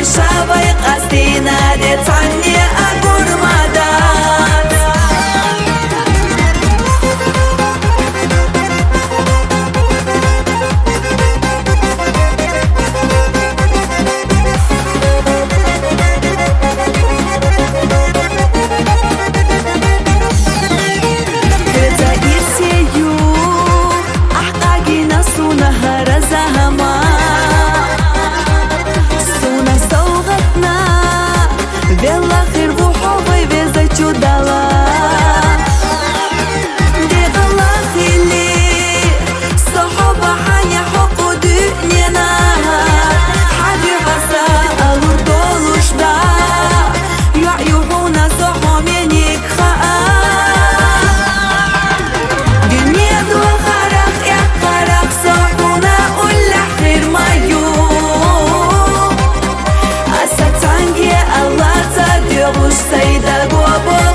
شابي قصدينا لتعني أقول مدات كرتا إرسيو أحقاقي نسو نهر زهما Vela khirbu hove veza chudala Degala khili Sohoba hanya huku dünyana Hadi hasa alur doluşda Yu'yuhuna sohomenik khaa Dünya dua kharak ya kharak Sohuna ullah khir mayu Asa tangi Allah Deus saída boa